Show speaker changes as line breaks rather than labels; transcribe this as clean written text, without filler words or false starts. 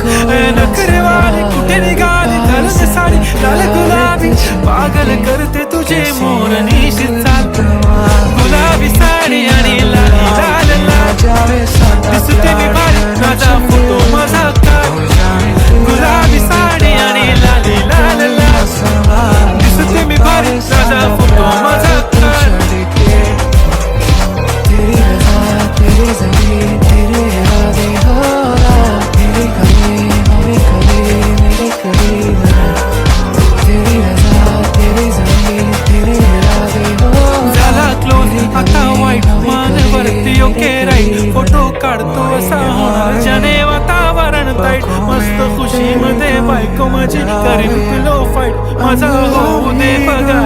नखरेवाली कुठे निघाली घालून साडी लाल गुलाबी पागल करते तुझे मोरनीशी चाल गुलाबी साडी आणि लाल लाल लाल दिसते मी भारी माझा फोटो माझा काढ गुलाबी साडी आणि लाल लाल लाल दिसते मी भारी माझा फोटो माझा काढ आता वाईट मानवरती ओके राईट फोटो काढतो असा होणार ज्याने वातावरण ताईट मस्त खुशी मध्ये बायको माझी करीन पिलो फाईट माझा होऊ दे बघा